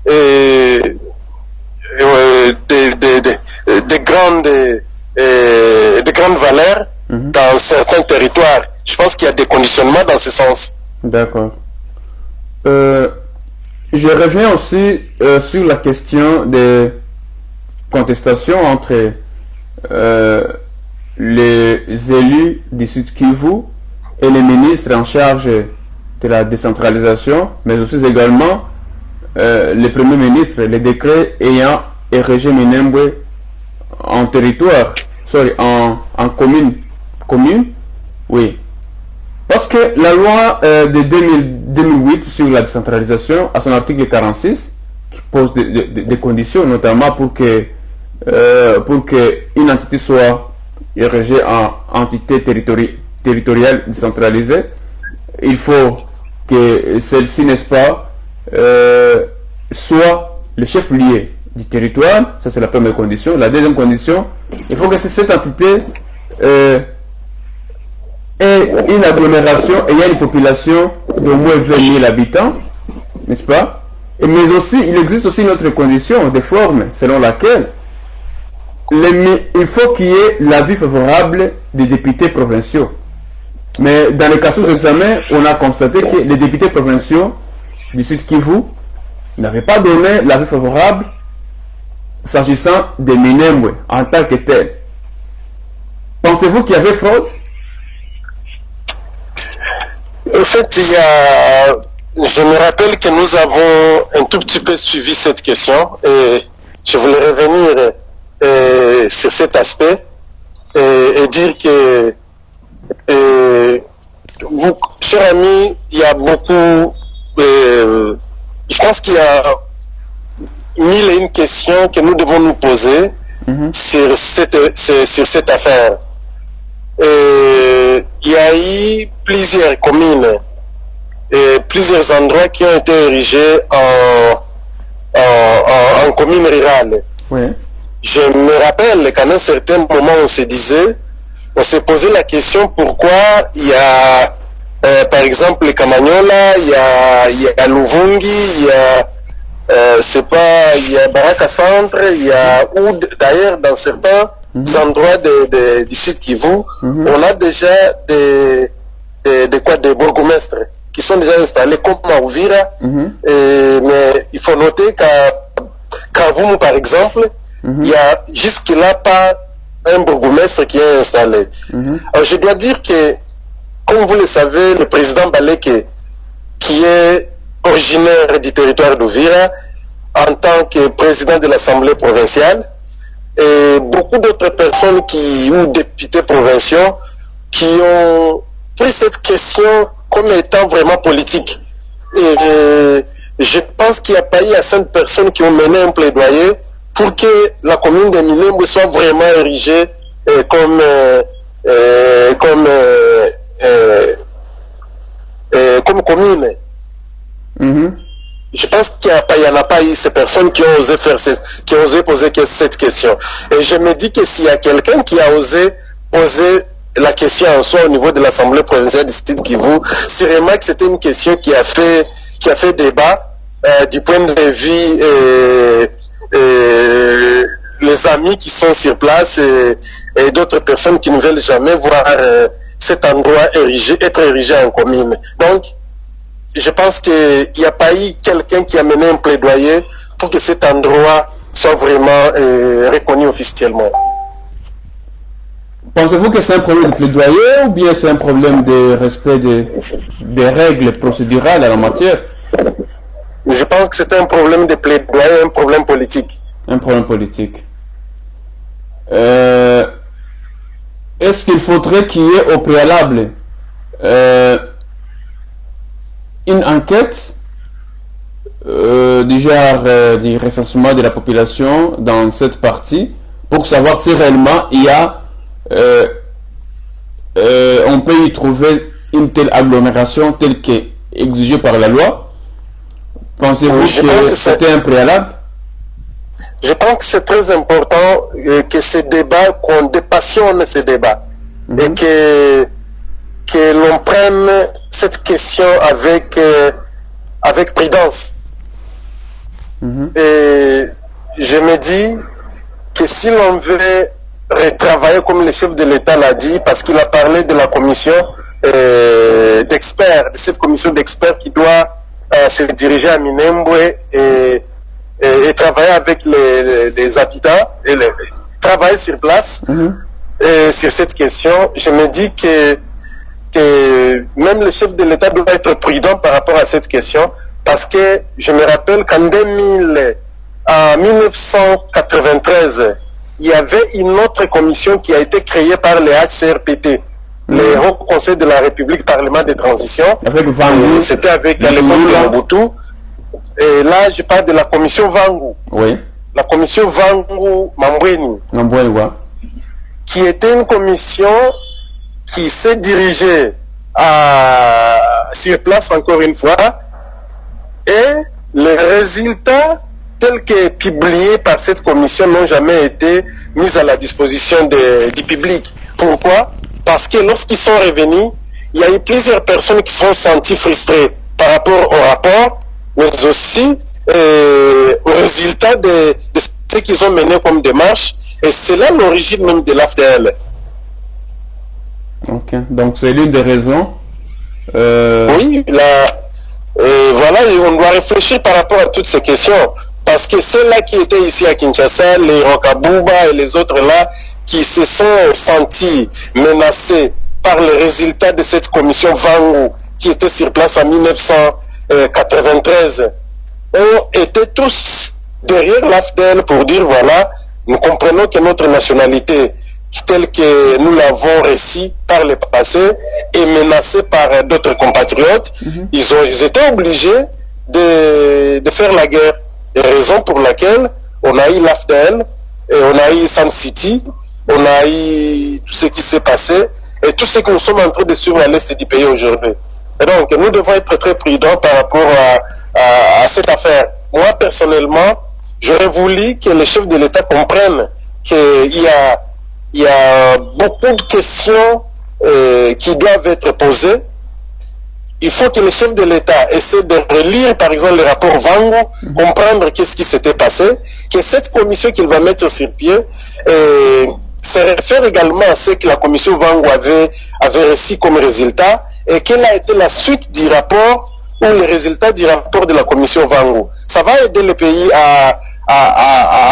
de grandes valeurs dans certains territoires? Je pense qu'il y a des conditionnements dans ce sens.
D'accord. Je reviens aussi sur la question des contestations entre les élus du Sud Kivu et les ministres en charge de la décentralisation, mais aussi également le Premier ministre, les décrets ayant érigé Minembwe en territoire, en commune, oui. Parce que la loi de 2008 sur la décentralisation, à son article 46, qui pose des conditions, notamment pour que une entité soit érigée en entité territoriale décentralisée, il faut que celle-ci, n'est-ce pas, soit le chef-lieu du territoire. Ça, c'est la première condition. La deuxième condition, il faut que cette entité ait une agglomération ayant une population d'au moins 20 000 habitants, n'est-ce pas? Mais aussi, il existe aussi une autre condition de forme selon laquelle il faut qu'il y ait l'avis favorable des députés provinciaux. Mais dans les cas sous-examen, on a constaté que les députés provinciaux du Sud Kivu n'avaient pas donné l'avis favorable s'agissant de Minembwe en tant que tel. Pensez-vous qu'il y avait faute?
En fait, je me rappelle que nous avons un tout petit peu suivi cette question et je voulais revenir sur cet aspect et dire que vous, chers amis, il y a beaucoup, je pense qu'il y a mille et une questions que nous devons nous poser sur cette affaire. Il y a eu plusieurs communes et plusieurs endroits qui ont été érigés en communes rurales.
Oui.
Je me rappelle qu'à un certain moment, on s'est posé la question pourquoi il y a, par exemple, les Kamanyola, il y a Luvungi, il y a il y a Baraka Centre, il y a, ou d'ailleurs dans certains endroits du site Kivu, on a déjà des bourgmestres qui sont déjà installés comme à Uvira, mais il faut noter qu'à Kavumu par exemple, il y a jusque-là pas un bourgmestre qui est installé. Alors je dois dire que, comme vous le savez, le président Baleke, qui est originaire du territoire d'Uvira, en tant que président de l'Assemblée provinciale, et beaucoup d'autres personnes ou députés provinciaux qui ont pris cette question comme étant vraiment politique. Et je pense qu'il n'y a pas eu assez de personnes qui ont mené un plaidoyer pour que la commune de Minembwe soit vraiment érigée comme, comme commune. Je pense qu'il n'y en a pas eu ces personnes qui ont osé qui ont osé poser cette question. Et je me dis que s'il y a quelqu'un qui a osé poser la question en soi au niveau de l'Assemblée provinciale du Sud Kivu, c'est vraiment que c'était une question qui a fait débat du point de vue les amis qui sont sur place et d'autres personnes qui ne veulent jamais voir cet endroit être érigé en commune. Donc, je pense qu'il n'y a pas eu quelqu'un qui a mené un plaidoyer pour que cet endroit soit vraiment reconnu officiellement.
Pensez-vous que c'est un problème de plaidoyer ou bien c'est un problème de respect des règles procédurales en la matière?
Je pense que c'est un problème de plaidoyer, un problème politique.
Un problème politique. Est-ce qu'il faudrait qu'il y ait au préalable une enquête du genre du recensement de la population dans cette partie pour savoir si réellement il y a on peut y trouver une telle agglomération telle qu'est exigée par la loi? Pensez-vous que c'était un préalable?
Je pense que c'est très important que ces débats, qu'on dépassionne ces débats et que l'on prenne cette question avec prudence. Et je me dis que si l'on veut retravailler comme le chef de l'État l'a dit, parce qu'il a parlé de la commission d'experts, de cette commission d'experts qui doit se diriger à Minembwe et travailler avec les habitants et travailler sur place sur cette question. Je me dis que même le chef de l'État doit être prudent par rapport à cette question, parce que je me rappelle qu'en 1993, il y avait une autre commission qui a été créée par les HCRPT, le Haut Conseil de la République Parlement de Transition. C'était avec à l'époque de Mobutu. Et là, je parle de la commission Vangu.
Oui.
La commission Vangu Mambweni. Qui était une commission qui s'est dirigée sur place encore une fois. Et les résultats tels que publiés par cette commission n'ont jamais été mis à la disposition du public. Pourquoi? Parce que lorsqu'ils sont revenus, il y a eu plusieurs personnes qui se sont senties frustrées par rapport au rapport, mais aussi au résultat de ce qu'ils ont mené comme démarche. Et c'est là l'origine même de l'AFDL.
Ok, donc c'est l'une des raisons.
Oui, voilà, on doit réfléchir par rapport à toutes ces questions. Parce que ceux-là qui étaient ici à Kinshasa, les Rokabuba et les autres là, qui se sont sentis menacés par le résultat de cette commission Vangu, qui était sur place en 1993, ont été tous derrière l'AFDL pour dire voilà, nous comprenons que notre nationalité, telle que nous l'avons réussi par le passé, est menacée par d'autres compatriotes. Ils étaient obligés de faire la guerre. Et raison pour laquelle on a eu l'AFDL, et on a eu Sun City, on a eu tout ce qui s'est passé, et tout ce que nous sommes en train de suivre à l'est du pays aujourd'hui. Et donc, nous devons être très prudents par rapport à cette affaire. Moi, personnellement, j'aurais voulu que les chefs de l'État comprennent qu'il y a beaucoup de questions qui doivent être posées. Il faut que les chefs de l'État essaient de relire, par exemple, le rapport Vangu, comprendre qu'est-ce qui s'était passé, que cette commission qu'il va mettre sur pied se réfère également à ce que la commission Vangu avait réussi comme résultat, et quelle a été la suite du rapport ou les résultats du rapport de la commission Vangu. Ça va aider le pays à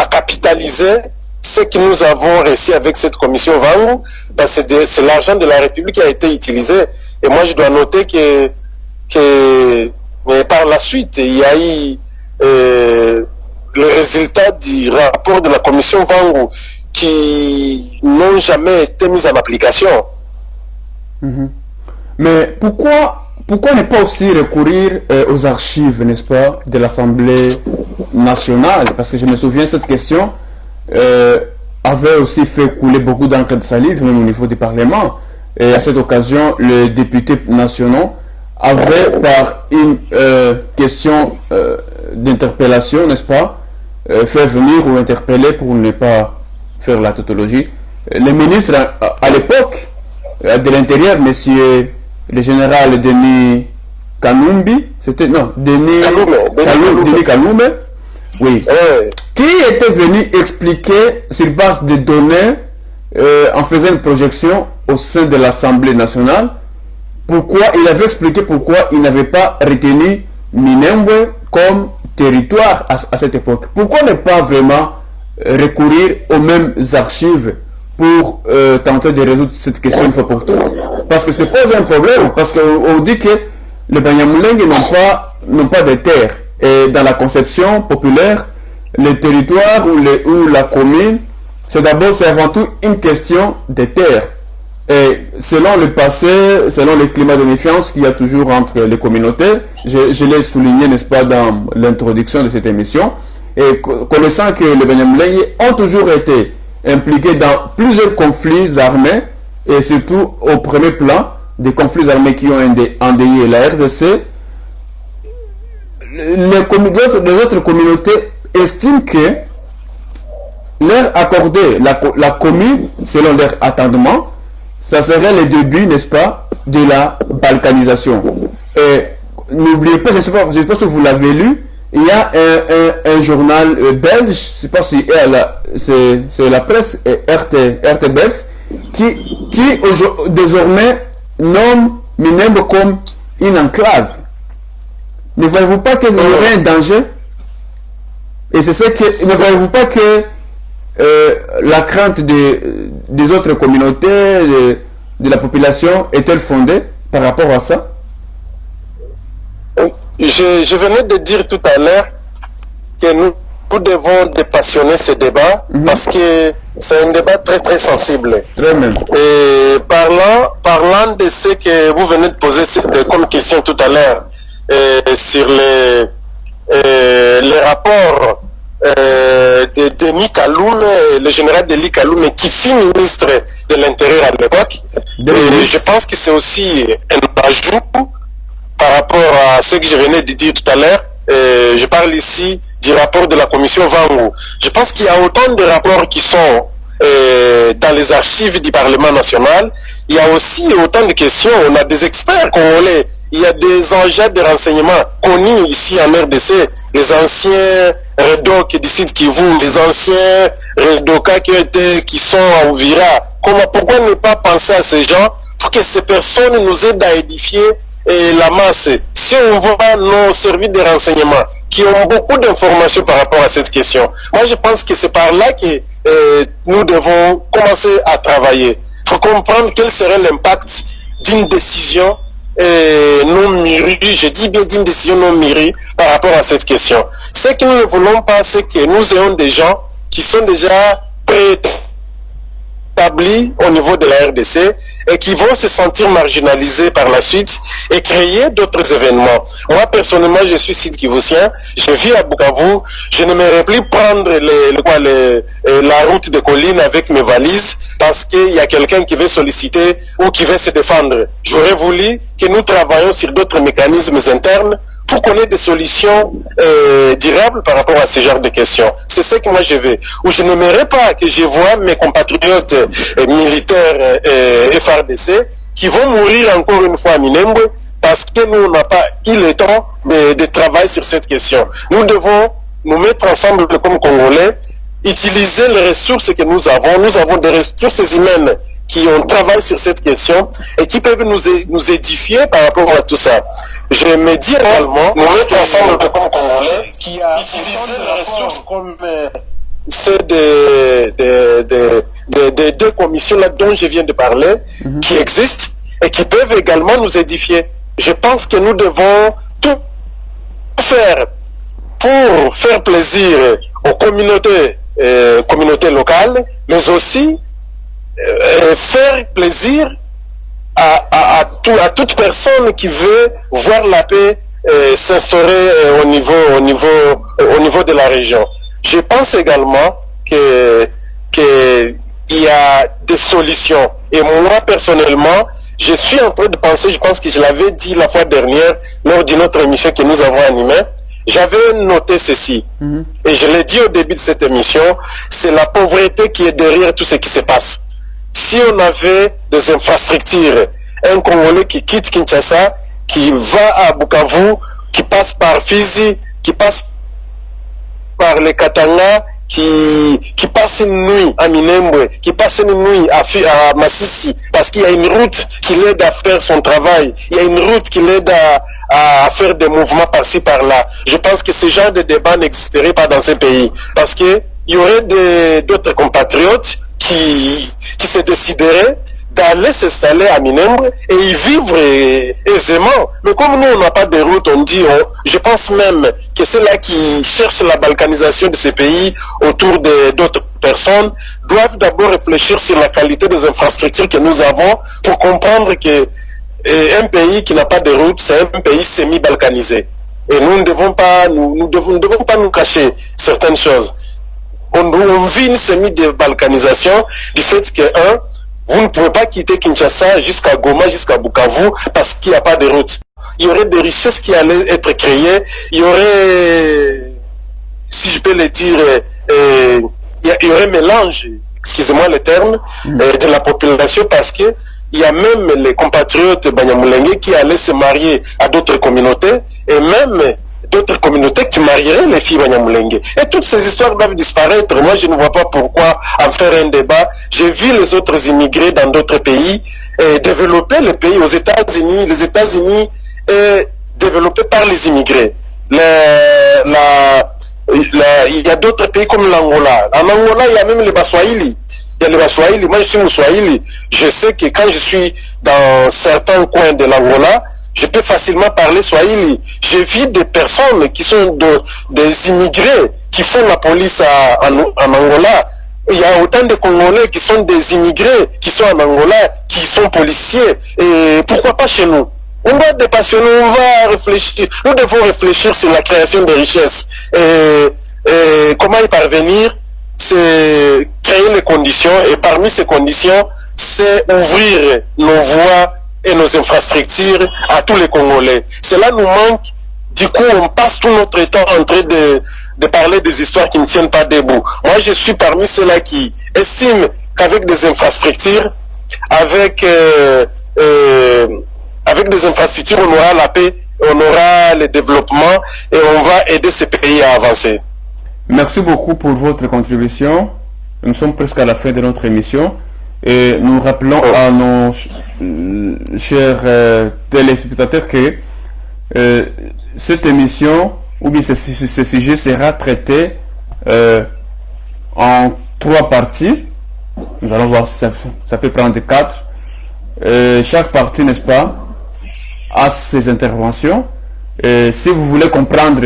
capitaliser ce que nous avons réussi avec cette commission Vangu, parce que c'est l'argent de la République qui a été utilisé. Et moi, je dois noter que par la suite, il y a eu le résultat du rapport de la commission Vangu qui n'ont jamais été mis en application.
Mais pourquoi pourquoi ne pas aussi recourir aux archives, n'est-ce pas, de l'Assemblée nationale? Parce que je me souviens, cette question avait aussi fait couler beaucoup d'encre de salive, même au niveau du Parlement. Et à cette occasion, les députés nationaux avaient, par une question d'interpellation, n'est-ce pas, fait venir ou interpeller, pour ne pas faire la tautologie, le ministre à l'époque de l'Intérieur, monsieur le général Denis Kanumbi, c'était, non, Denis Kaloume, oui, qui était venu expliquer sur base de données, en faisant une projection au sein de l'Assemblée nationale, pourquoi il avait expliqué pourquoi il n'avait pas retenu Minembwe comme territoire à cette époque. Pourquoi ne pas vraiment recourir aux mêmes archives pour tenter de résoudre cette question une fois pour toutes? Parce que ça pose un problème, parce qu'on dit que les Banyamulenge n'ont pas de terre. Et dans la conception populaire, le territoire ou la commune, c'est avant tout une question de terre. Et selon le passé, selon le climat de méfiance qu'il y a toujours entre les communautés, je l'ai souligné, n'est-ce pas, dans l'introduction de cette émission, et connaissant que les Banyamulenge ont toujours été impliqués dans plusieurs conflits armés, et surtout au premier plan, des conflits armés qui ont endeuillé la RDC, les autres communautés estiment que leur accorder la commune, selon leur attendement, ça serait le début, n'est-ce pas, de la balkanisation. Et n'oubliez pas, je ne sais pas si vous l'avez lu, il y a un journal belge, je ne sais pas si c'est la presse RTBF, qui désormais nomme Minembwe comme une enclave. Ne voyez-vous pas qu'il y aurait un danger? Et c'est ce que, ne voyez-vous pas que la crainte des autres communautés, de la population, est-elle fondée par rapport à ça?
Je venais de dire tout à l'heure que nous devons dépassionner ce débat parce que c'est un débat très très sensible.
Très même.
Et parlant de ce que vous venez de poser comme question tout à l'heure sur les rapports de Denis Kaloume, le général Denis Kaloume, qui fut ministre de l'Intérieur à l'époque, je pense que c'est aussi un ajout par rapport à ce que je venais de dire tout à l'heure. Je parle ici du rapport de la commission Vango. Je pense qu'il y a autant de rapports qui sont dans les archives du Parlement national. Il y a aussi autant de questions. On a des experts congolais. Il y a des engins de renseignement connus ici en RDC. Les anciens REDOC du Sud Kivu, les anciens REDOCA qui sont à Ouvira. Pourquoi ne pas penser à ces gens pour que ces personnes nous aident à édifier la masse? Si on voit nos services de renseignement qui ont beaucoup d'informations par rapport à cette question, moi je pense que c'est par là que nous devons commencer à travailler. Il faut comprendre quel serait l'impact d'une décision non mûrie, je dis bien d'une décision non mûrie par rapport à cette question. Ce que nous ne voulons pas, c'est que nous ayons des gens qui sont déjà préétablis au niveau de la RDC et qui vont se sentir marginalisés par la suite et créer d'autres événements. Moi, personnellement, je suis sud-kivusien, je vis à Bukavu, je n'aimerais plus prendre la route de colline avec mes valises parce qu'il y a quelqu'un qui veut solliciter ou qui veut se défendre. J'aurais voulu que nous travaillions sur d'autres mécanismes internes pour qu'on ait des solutions durables par rapport à ce genre de questions. C'est ce que moi je veux. Ou je n'aimerais pas que je vois mes compatriotes militaires FARDC qui vont mourir encore une fois à Minembwe parce que nous n'avons pas eu le temps de travailler sur cette question. Nous devons nous mettre ensemble comme Congolais, utiliser les ressources que nous avons. Nous avons des ressources humaines qui ont travaillé sur cette question et qui peuvent nous édifier par rapport à tout ça. Je me dis également, nous mettre ensemble comme Congolais, qui a utilisé les ressources comme ceux des deux commissions-là dont je viens de parler, qui existent et qui peuvent également nous édifier. Je pense que nous devons tout faire pour faire plaisir aux communautés locales, mais aussi faire plaisir à toute personne qui veut voir la paix s'instaurer au niveau de la région. Je pense également que il y a des solutions. Et moi, personnellement, je suis en train de penser, je pense que je l'avais dit la fois dernière, lors d'une autre émission que nous avons animée, j'avais noté ceci. Et je l'ai dit au début de cette émission, c'est la pauvreté qui est derrière tout ce qui se passe. Si on avait des infrastructures, un Congolais qui quitte Kinshasa, qui va à Bukavu, qui passe par Fizi, qui passe par les Katanga, qui passe une nuit à Minembwe, qui passe une nuit à Massissi, parce qu'il y a une route qui l'aide à faire son travail, il y a une route qui l'aide à faire des mouvements par-ci, par-là. Je pense que ce genre de débat n'existerait pas dans ces pays, parce que il y aurait d'autres compatriotes qui se décideraient d'aller s'installer à Minembwe et y vivre aisément. Mais comme nous, on n'a pas de route, on dit, je pense même que c'est là qui cherchent la balkanisation de ces pays autour d'autres personnes, doivent d'abord réfléchir sur la qualité des infrastructures que nous avons pour comprendre que un pays qui n'a pas de route, c'est un pays semi-balkanisé. Et nous ne devons pas nous cacher certaines choses. On vit une semi-balkanisation du fait que, vous ne pouvez pas quitter Kinshasa jusqu'à Goma, jusqu'à Bukavu, parce qu'il n'y a pas de route. Il y aurait des richesses qui allaient être créées, il y aurait, si je peux le dire, il y aurait mélange, excusez-moi le terme, de la population, parce que il y a même les compatriotes Banyamulenge qui allaient se marier à d'autres communautés, et même d'autres communautés qui marieraient les filles Banyamulenge. Et toutes ces histoires doivent disparaître. Moi, je ne vois pas pourquoi en faire un débat. J'ai vu les autres immigrés dans d'autres pays développer le pays aux États-Unis. Les États-Unis est développé par les immigrés. Il y a d'autres pays comme l'Angola. En Angola, il y a même les Baswahili. Il y a les Baswahili. Moi, je suis Mousswahili. Je sais que quand je suis dans certains coins de l'Angola, je peux facilement parler Swahili. J'ai vu des personnes qui sont des immigrés qui font la police en Angola. Il y a autant de Congolais qui sont des immigrés qui sont en Angola, qui sont policiers. Et pourquoi pas chez nous? On doit dépassionner, on va réfléchir. Nous devons réfléchir sur la création de richesses. Et comment y parvenir? C'est créer les conditions. Et parmi ces conditions, c'est ouvrir nos voies et nos infrastructures à tous les Congolais. Cela nous manque. Du coup, on passe tout notre temps en train de parler des histoires qui ne tiennent pas debout. Moi, je suis parmi ceux-là qui estiment qu'avec des infrastructures, avec des infrastructures, on aura la paix, on aura le développement et on va aider ces pays à avancer.
Merci beaucoup pour votre contribution. Nous sommes presque à la fin de notre émission. Et nous rappelons à nos chers téléspectateurs que cette émission, ou bien ce sujet sera traité en 3 parties. Nous allons voir si ça peut prendre 4. Chaque partie, n'est-ce pas, a ses interventions. Si vous voulez comprendre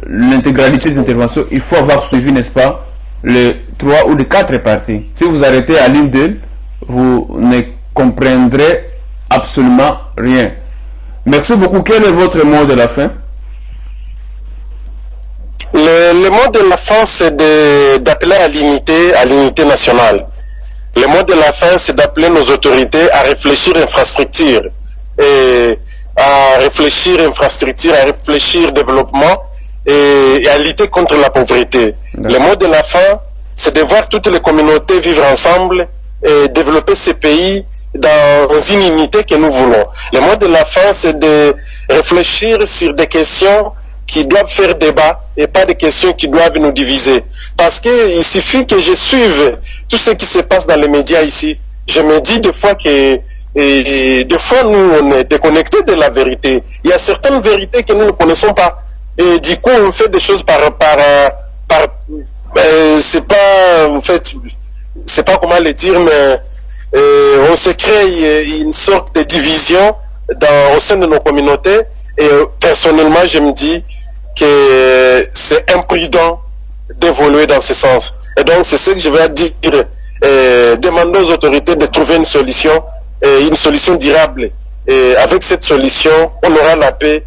l'intégralité des interventions, il faut avoir suivi, n'est-ce pas, les 3 ou les 4 parties. Si vous arrêtez à l'une d'elles, vous ne comprendrez absolument rien. Merci beaucoup. Quel est votre mot de la fin?
Le mot de la fin, c'est d'appeler à l'unité nationale. Le mot de la fin, c'est d'appeler nos autorités à réfléchir infrastructure. Et à réfléchir infrastructure, à réfléchir développement et à lutter contre la pauvreté. Le mot de la fin, c'est de voir toutes les communautés vivre ensemble et développer ces pays dans une unité que nous voulons. Le mot de la fin, c'est de réfléchir sur des questions qui doivent faire débat et pas des questions qui doivent nous diviser. Parce qu'il suffit que je suive tout ce qui se passe dans les médias ici. Je me dis des fois que des fois nous on est déconnectés de la vérité. Il y a certaines vérités que nous ne connaissons pas. Et du coup on fait des choses c'est pas, en fait, c'est pas comment le dire, mais on se crée une sorte de division au sein de nos communautés. Et personnellement, je me dis que c'est imprudent d'évoluer dans ce sens. Et donc, c'est ce que je vais dire. Demander aux autorités de trouver une solution une solution durable. Et avec cette solution, on aura la paix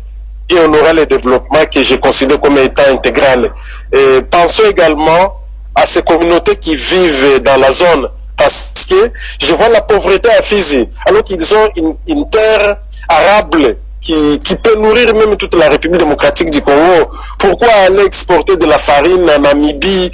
et on aura le développement que je considère comme étant intégral. Et pensons également à ces communautés qui vivent dans la zone, parce que je vois la pauvreté à Fizi, alors qu'ils ont une terre arable qui peut nourrir même toute la République démocratique du Congo. Pourquoi aller exporter de la farine en Namibie,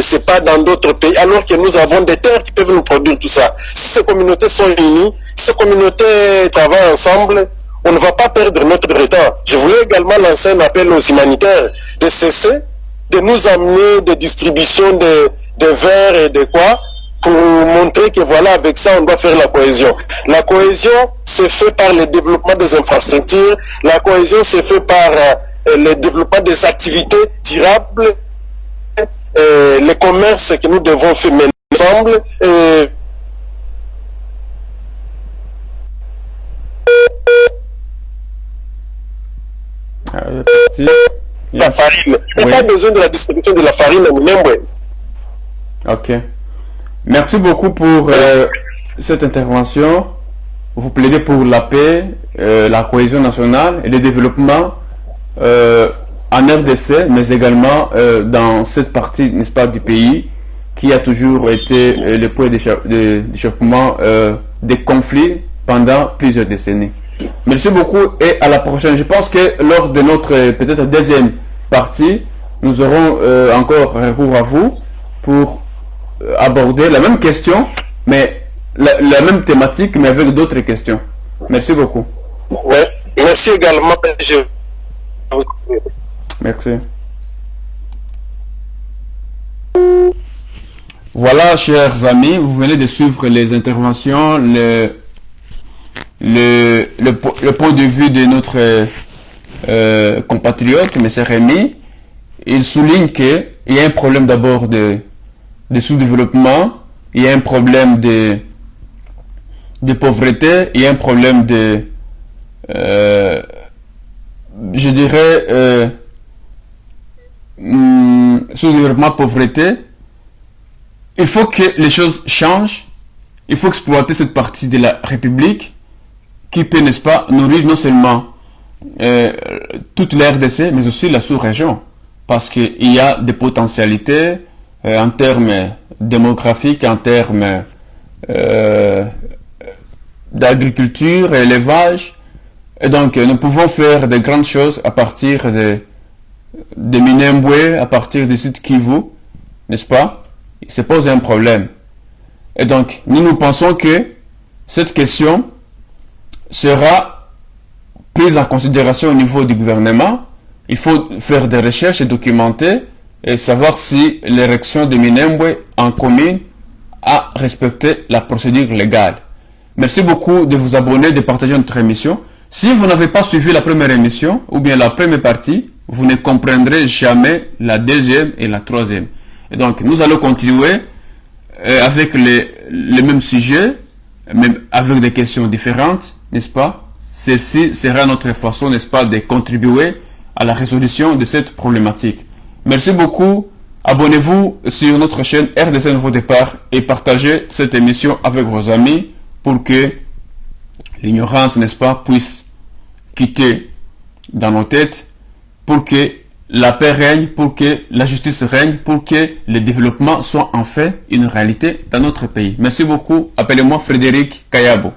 c'est pas dans d'autres pays, alors que nous avons des terres qui peuvent nous produire tout ça. Si ces communautés sont unies, si ces communautés travaillent ensemble, on ne va pas perdre notre temps. Je voulais également lancer un appel aux humanitaires de cesser de nous amener des distributions de verres et de quoi, pour montrer que voilà, avec ça, on doit faire la cohésion. La cohésion, c'est fait par le développement des infrastructures, la cohésion, c'est fait par le développement des activités durables, les commerces que nous devons faire ensemble. La farine. Il n'y a pas besoin de la distribution de la farine au Minembwe.
Ok. Merci beaucoup pour cette intervention. Vous plaidez pour la paix, la cohésion nationale et le développement en RDC, mais également dans cette partie, n'est-ce pas, du pays qui a toujours été le point d'échappement des conflits pendant plusieurs décennies. Merci beaucoup et à la prochaine. Je pense que lors de notre peut-être deuxième partie, nous aurons encore recours à vous pour aborder la même question, mais la même thématique, mais avec d'autres questions. Merci beaucoup.
Ouais, merci également.
Merci. Voilà, chers amis, vous venez de suivre les interventions, le point de vue de notre compatriote, M. Rémi. Il souligne qu'il y a un problème d'abord de sous-développement, il y a un problème de pauvreté, il y a un problème de, je dirais, sous-développement, pauvreté. Il faut que les choses changent, il faut exploiter cette partie de la République qui peut, n'est-ce pas, nourrir non seulement toute la RDC, mais aussi la sous-région, parce qu'il y a des potentialités en termes démographiques, en termes d'agriculture, élevage, et donc nous pouvons faire de grandes choses à partir de Minembwe, à partir du sud Kivu, n'est-ce pas? Il se pose un problème. Et donc, nous pensons que cette question sera prise en considération au niveau du gouvernement. Il faut faire des recherches et documenter et savoir si l'érection de Minembwe en commune a respecté la procédure légale. Merci beaucoup de vous abonner, de partager notre émission. Si vous n'avez pas suivi la première émission ou bien la première partie, vous ne comprendrez jamais la deuxième et la troisième. Et donc, nous allons continuer avec les mêmes sujets, même avec des questions différentes, n'est-ce pas? Ceci sera notre façon, n'est-ce pas, de contribuer à la résolution de cette problématique. Merci beaucoup. Abonnez-vous sur notre chaîne RDC Nouveau Départ et partagez cette émission avec vos amis pour que l'ignorance, n'est-ce pas, puisse quitter dans nos têtes, pour que la paix règne, pour que la justice règne, pour que le développement soit en fait une réalité dans notre pays. Merci beaucoup. Appelez-moi Frédéric Kayabo.